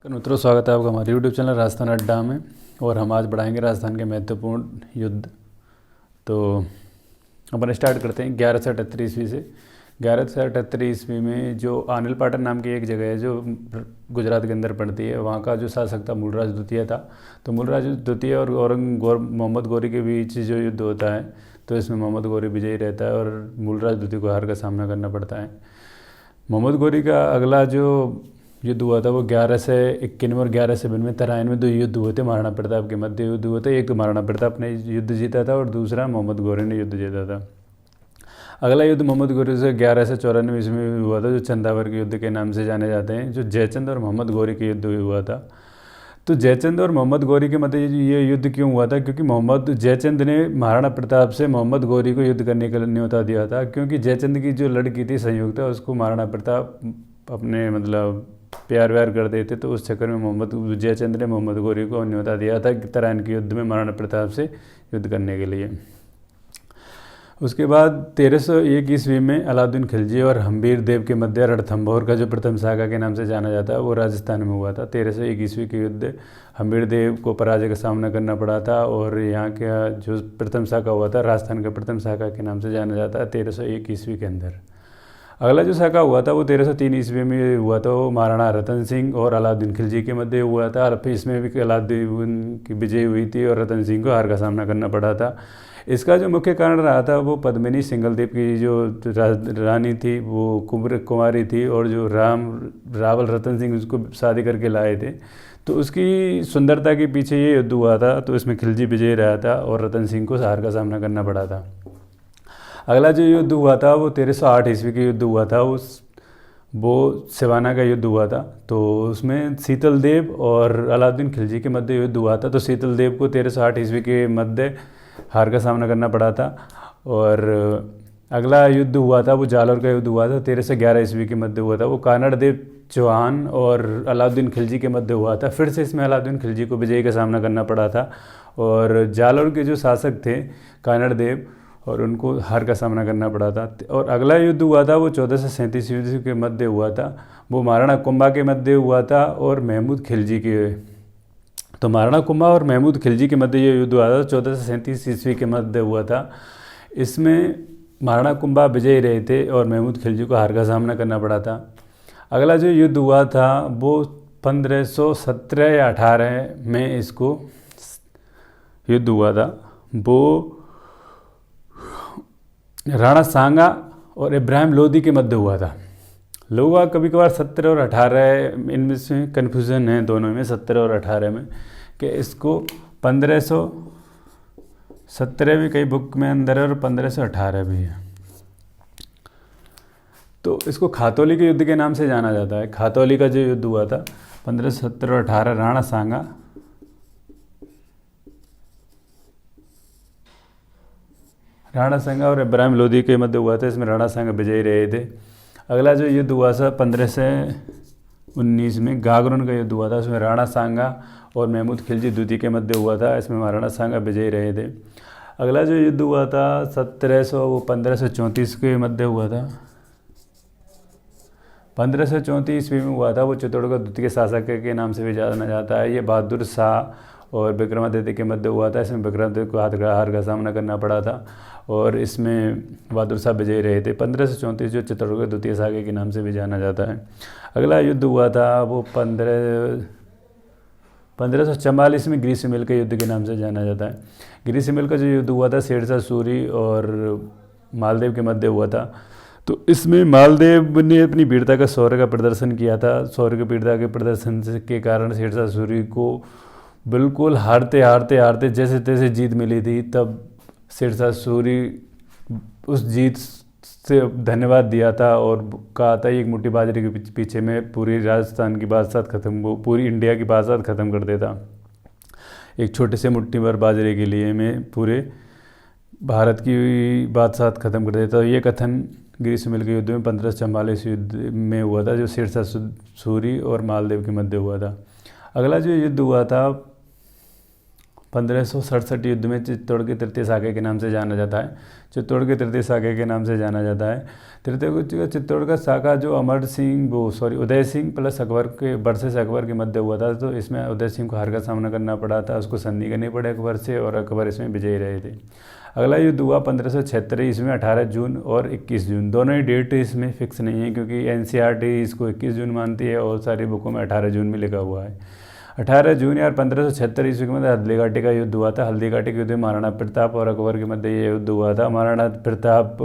मित्रों, स्वागत है आपका हमारे यूट्यूब चैनल राजस्थान अड्डा में। और हम आज बढ़ाएंगे राजस्थान के महत्वपूर्ण युद्ध। तो अपन स्टार्ट करते हैं 1178 ईस्वी से। 1178 ईस्वी में जो आनिल पाटन नाम की एक जगह है जो गुजरात के अंदर पड़ती है, वहाँ का जो शासक था मूलराज द्वितीय था। तो मूलराज द्वितीय और मोहम्मद गौरी के बीच जो युद्ध होता है, तो इसमें मोहम्मद गौरी विजयी रहता है और मूलराज द्वितीय को हार का सामना करना पड़ता है। मोहम्मद गौरी का अगला जो युद्ध हुआ था वो 1151 और 1152 में तराइन में दो युद्ध हुए थे महाराणा प्रताप के मध्य युद्ध हुए थे। एक महाराणा प्रताप ने युद्ध जीता था और दूसरा मोहम्मद गौरी ने युद्ध जीता था। अगला युद्ध मोहम्मद गौरी से 1194 ईस्वी में हुआ था, जो चंदावर के युद्ध के नाम से जाने जाते हैं, जो जयचंद और मोहम्मद गौरी के युद्ध हुआ था। तो जयचंद और मोहम्मद गौरी के मध्य ये युद्ध क्यों हुआ था? क्योंकि जयचंद ने महाराणा प्रताप से मोहम्मद गौरी को युद्ध करने का न्योता दिया था। क्योंकि जयचंद की जो लड़की थी संयुक्ता, उसको महाराणा प्रताप अपने प्यार व्यार कर देते, तो उस चक्कर में जयचंद ने मोहम्मद गौरी को न्योता दिया था कि तराइन के युद्ध में महाराणा प्रताप से युद्ध करने के लिए। उसके बाद 1301 ईस्वी में अलाउद्दीन खिलजी और हम्बीर देव के मध्य रणथंभौर का जो प्रथम सागा के नाम से जाना जाता है वो राजस्थान में हुआ था। 1301 ईस्वी के युद्ध हम्बीर देव को पराजय का सामना करना पड़ा था और यहाँ का जो प्रथम सागा हुआ था राजस्थान का प्रथम सागा के नाम से जाना जाता है 1301 ईस्वी के अंदर। अगला जो साका हुआ था वो 1303 ईस्वी में हुआ था। वो महाराणा रतन सिंह और अलाउद्दीन खिलजी के मध्य हुआ था। फिर इसमें भी अलाउद्दीन की विजय हुई थी और रतन सिंह को हार का सामना करना पड़ा था। इसका जो मुख्य कारण रहा था वो पद्मिनी सिंगलदेव की जो रानी थी वो कुमारी थी और जो रावल रतन सिंह उसको शादी करके लाए थे, तो उसकी सुंदरता के पीछे ये युद्ध हुआ था। तो इसमें खिलजी विजयी रहा था और रतन सिंह को हार का सामना करना पड़ा था। अगला जो युद्ध हुआ था वो 1308 ईस्वी का युद्ध हुआ था। वो सिवाना का युद्ध हुआ था। तो उसमें शीतल देव और अलाउद्दीन खिलजी के मध्य युद्ध हुआ था। तो शीतल देव को 1308 ईस्वी के मध्य हार का सामना करना पड़ा था। और अगला युद्ध हुआ था वो जालौर का युद्ध हुआ था, 1311 ईस्वी के मध्य हुआ था। वो कानड़ देव चौहान और अलाउद्दीन खिलजी के मध्य हुआ था। फिर से इसमें अलाउद्दीन खिलजी को विजयी का सामना करना पड़ा था और जालौर के जो शासक थे कानड़ देव और उनको हार का सामना करना पड़ा था। और अगला युद्ध हुआ था वो 1437 ईस्वी के मध्य हुआ था। वो महाराणा कुंभा के मध्य हुआ था और महमूद खिलजी के। तो महाराणा कुंभा और महमूद खिलजी के मध्य ये युद्ध हुआ था, 1437 ईस्वी के मध्य हुआ था। इसमें महाराणा कुंभा विजयी रहे थे और महमूद खिलजी को हार का सामना करना पड़ा था। अगला जो युद्ध हुआ था वो 1517 या 18 में इसको युद्ध हुआ था। वो राणा सांगा और इब्राहिम लोदी के मध्य हुआ था। लोग कभी कभार 17 और 18 इनमें से कन्फ्यूज़न है दोनों में, 17 और 18 में, कि इसको 1517 भी कई बुक में अंदर है और 1518 भी है। तो इसको खातौली के युद्ध के नाम से जाना जाता है। खातौली का जो युद्ध हुआ था 1517 और 18, राणा सांगा और इब्राहिम लोदी के मध्य हुआ था। इसमें राणा सांगा विजयी रहे थे। अगला जो युद्ध हुआ था 1519 में गागरोन का युद्ध हुआ था। उसमें राणा सांगा और महमूद खिलजी द्वितीय के मध्य हुआ था। इसमें महाराणा सांगा विजयी रहे थे। अगला जो युद्ध हुआ था 1534 के मध्य हुआ था। 1534 ईस्वी में हुआ था। वो चित्तौड़गढ़ द्वितीय शासक के नाम से भी जाना जाता है। ये बहादुर शाह और विक्रमादित्य के मध्य हुआ था। इसमें विक्रमादित्य को हार का सामना करना पड़ा था और इसमें बहादुर शाह विजयी रहे थे। 1534 जो चित्तौड़गढ़ द्वितीय सागे के नाम से भी जाना जाता है। अगला युद्ध हुआ था वो 1544 में ग्रीष्ममेल के युद्ध के नाम से जाना जाता है। ग्रीष्ममेल का जो युद्ध हुआ था शेरशाह सूरी और मालदेव के मध्य हुआ था। तो इसमें मालदेव ने अपनी वीरता का शौर्य का प्रदर्शन किया था। शौर्य की वीरता के प्रदर्शन के कारण शेरशाह सूरी को बिल्कुल हारते हारते हारते जैसे तैसे जीत मिली थी। तब शेरशाह सूरी उस जीत से धन्यवाद दिया था और कहा था एक मुट्ठी बाजरे के पीछे में पूरी राजस्थान की बादशाहत खत्म, पूरी इंडिया की बादशाहत खत्म कर देता। एक छोटे से मुट्ठी भर बाजरे के लिए मैं पूरे भारत की बादशाहत खत्म कर देता। ये कथन ग्रीष्ममेल के युद्ध में 1544 युद्ध में हुआ था, जो शेरशाह सूरी और मालदेव के मध्य हुआ था। अगला जो युद्ध हुआ था 1567 युद्ध में चित्तौड़ के तृतीय साके के नाम से जाना जाता है। चित्तौड़ के तृतीय साके के नाम से जाना जाता है। तृतीय चित्तौड़ का साका जो उदय सिंह प्लस अकबर के बरसे से अकबर के मध्य हुआ था, तो इसमें उदय सिंह को हार का सामना करना पड़ा था, उसको संधि करनी पड़ी अकबर से, और अकबर इसमें विजयी रहे थे। अगला युद्ध हुआ 1576 ईस्वी में 18 जून और 21 जून। दोनों ही डेट इसमें फिक्स नहीं है, क्योंकि एनसीईआरटी इसको 21 जून मानती है और सारी बुकों में 18 जून में लिखा हुआ है। 18 जून यार 1576 ईस्वी के मध्य हल्दी घाटी का युद्ध हुआ था। हल्दी घाटी के युद्ध में महाराणा प्रताप और अकबर के मध्य ये युद्ध हुआ था। महाराणा प्रताप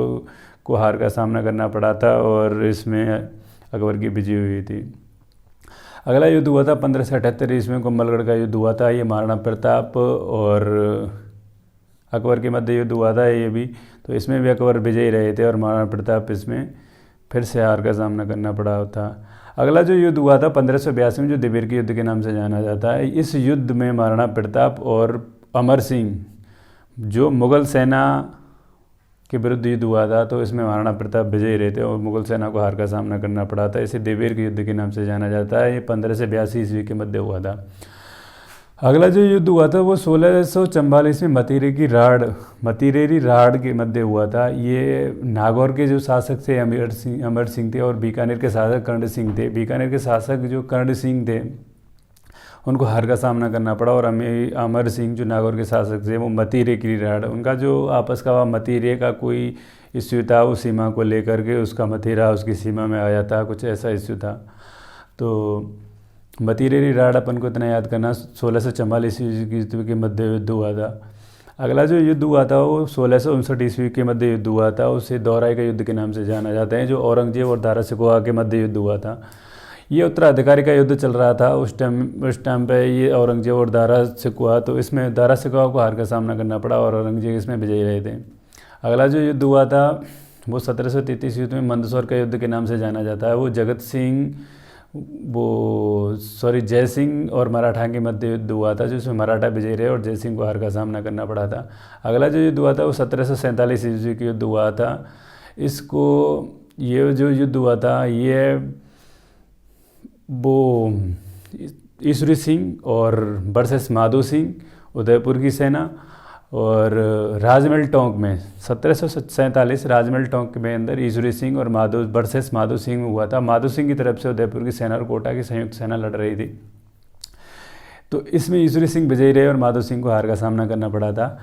को हार का सामना करना पड़ा था और इसमें अकबर की विजय हुई थी। अगला युद्ध हुआ था 1578 ईस्वी में कुंभलगढ़ का युद्ध हुआ था। ये महाराणा प्रताप और अकबर के मध्य युद्ध हुआ था ये भी, तो इसमें भी अकबर विजयी रहे थे और महाराणा प्रताप इसमें फिर से हार का सामना करना पड़ा था। अगला जो युद्ध हुआ था 1582 में, जो दिवेर के युद्ध के नाम से जाना जाता है। इस युद्ध में महाराणा प्रताप और अमर सिंह जो मुग़ल सेना के विरुद्ध युद्ध हुआ था, तो इसमें महाराणा प्रताप विजयी रहे थे और मुग़ल सेना को हार का सामना करना पड़ा था। इसे दिवेर के युद्ध के नाम से जाना जाता है। ये 15 से 82 ईस्वी के मध्य हुआ था। अगला जो युद्ध हुआ था वो 1644 में मतीरेरी राड़ के मध्य हुआ था। ये नागौर के जो शासक थे अमर सिंह थे और बीकानेर के शासक कर्ण सिंह थे। बीकानेर के शासक जो कर्ण सिंह थे उनको हार का सामना करना पड़ा, और अमर सिंह जो नागौर के शासक थे वो मतीरे की राड़, उनका जो आपस का मतीरे का कोई इश्यू था, उस सीमा को लेकर के उसका मथुरा उसकी सीमा में आया था, कुछ ऐसा इश्यू था। तो मतीरेरी राड़ अपन को इतना याद करना 1644 ईस्वी के मध्य युद्ध हुआ था। अगला जो युद्ध हुआ था वो 1659 ईस्वी के मध्य युद्ध हुआ था। उसे दोहराई का युद्ध के नाम से जाना जाता है, जो औरंगजेब और दारा सिकोहा के मध्य युद्ध हुआ था। ये उत्तराधिकारी का युद्ध चल रहा था उस टाइम पे, ये औरंगजेब और दारा सिकोहा, तो इसमें दारा सिकोहा को हार का सामना करना पड़ा और औरंगजेब इसमें विजयी रहे थे। अगला जो युद्ध हुआ था वो 1733 ईस्वी में मंदसौर का युद्ध के नाम से जाना जाता है। वो जय सिंह और मराठा के मध्य युद्ध हुआ था, जिसमें मराठा विजयी रहे और जय सिंह को हार का सामना करना पड़ा था। अगला जो युद्ध हुआ था वो 1747 ईस्वी का युद्ध हुआ था। ये जो युद्ध हुआ था ये वो ईश्वरी सिंह और वर्सेस माधो सिंह, उदयपुर की सेना, और राजमहल टोंक में 1747 राजमहल टोंक में अंदर ईश्वरी सिंह और माधो सिंह में हुआ था। माधो सिंह की तरफ से उदयपुर की सेना और कोटा की संयुक्त सेना लड़ रही थी, तो इसमें ईश्वरी सिंह विजयी रहे और माधो सिंह को हार का सामना करना पड़ा था।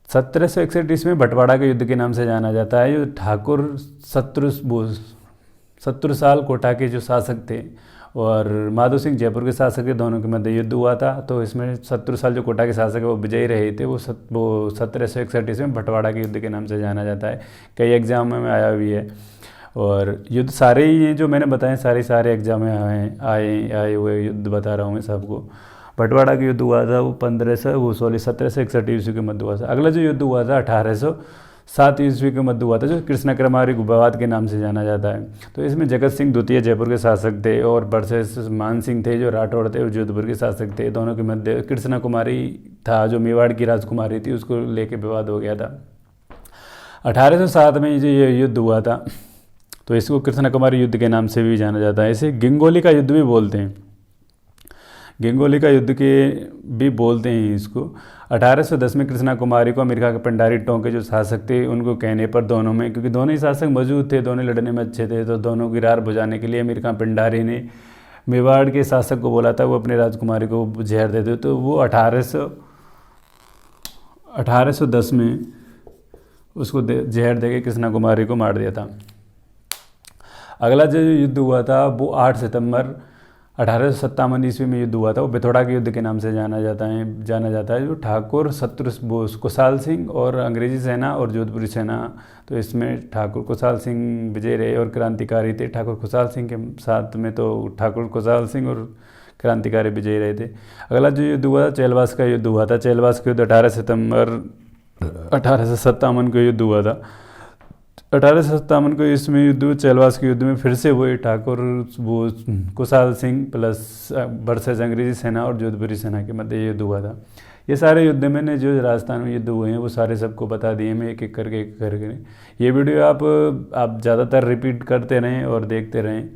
1761 ईस्वी में बंटवाड़ा के युद्ध के नाम से जाना जाता है। जो ठाकुर शत्रुसाल कोटा के जो शासक थे और माधो सिंह जयपुर के शासक के, दोनों के मध्य युद्ध हुआ था। तो इसमें शत्रुसाल जो कोटा के शासक है वो विजयी रहे थे। वो 1761 ईस्वी में बंटवाड़ा के युद्ध के नाम से जाना जाता है। कई एग्जाम में आया भी है, और युद्ध सारे ही ये जो मैंने बताए सारे एग्जाम में आए हुए युद्ध बता रहा हूँ मैं सबको। बंटवाड़ा का युद्ध हुआ था वो 1761 ईस्वी के मध्य हुआ था। अगला जो युद्ध हुआ था 1807 ईस्वी के मध्य हुआ था, जो कृष्णा कुमारी विवाद के नाम से जाना जाता है। तो इसमें जगत सिंह द्वितीय जयपुर के शासक थे और वर्सेस मान सिंह थे जो राठौड़ थे और जोधपुर के शासक थे। दोनों के मध्य कृष्णा कुमारी था जो मेवाड़ की राजकुमारी थी, उसको लेके विवाद हो गया था। 1807 में ये युद्ध हुआ था, तो इसको कृष्णा कुमारी युद्ध के नाम से भी जाना जाता है। इसे गिंगोली का युद्ध भी बोलते हैं, गिंगोली का युद्ध के भी बोलते हैं इसको। 1810 में कृष्णा कुमारी को अमेरिका के पंडारी टोंक के जो शासक थे उनको कहने पर, दोनों में क्योंकि दोनों ही शासक मौजूद थे, दोनों लड़ने में अच्छे थे, तो दोनों की रार बुझाने के लिए अमेरिका पंडारी ने मेवाड़ के शासक को बोला था वो अपने राजकुमारी को जहर दे दे, तो वो 1810 में उसको जहर दे के कृष्णा कुमारी को मार दिया था। अगला जो युद्ध हुआ था वो 8 सितंबर 1857 ईस्वी में युद्ध हुआ था। वो बिथोड़ा के युद्ध के नाम से जाना जाता है, जो ठाकुर कुशाल सिंह और अंग्रेजी सेना और जोधपुरी सेना, तो इसमें ठाकुर कुशाल सिंह विजय रहे और क्रांतिकारी थे। ठाकुर कुशाल सिंह के साथ में तो ठाकुर कुशाल सिंह और क्रांतिकारी विजय रहे थे। अगला जो युद्ध हुआ था चैलवास का युद्ध हुआ था। चैलवास का युद्ध 18 सितंबर 1857 को युद्ध हुआ था। 1857 को इसमें युद्ध चैलवास के युद्ध में फिर से वही ठाकुर कुशाल सिंह प्लस वर्सेस अंग्रेजी सेना और जोधपुरी सेना के मध्य युद्ध हुआ था। ये सारे युद्ध मैंने जो राजस्थान में युद्ध हुए हैं वो सारे सबको बता दिए मैं एक एक करके। ये वीडियो आप ज़्यादातर रिपीट करते रहें और देखते रहें,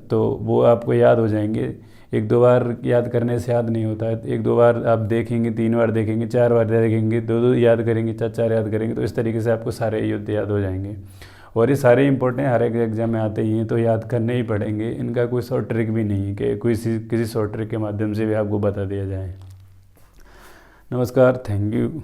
तो वो आपको याद हो जाएंगे। एक दो बार याद करने से याद नहीं होता है। एक दो बार आप देखेंगे, 3 बार देखेंगे, 4 बार देखेंगे, दो दो याद करेंगे, 4 याद करेंगे, तो इस तरीके से आपको सारे युद्ध याद हो जाएंगे। और ये सारे इंपॉर्टेंट हर एक एग्जाम में आते ही हैं, तो याद करने ही पड़ेंगे। इनका कोई शॉर्ट ट्रिक भी नहीं है कि किसी शॉर्ट ट्रिक के माध्यम से भी आपको बता दिया जाए। नमस्कार, थैंक यू।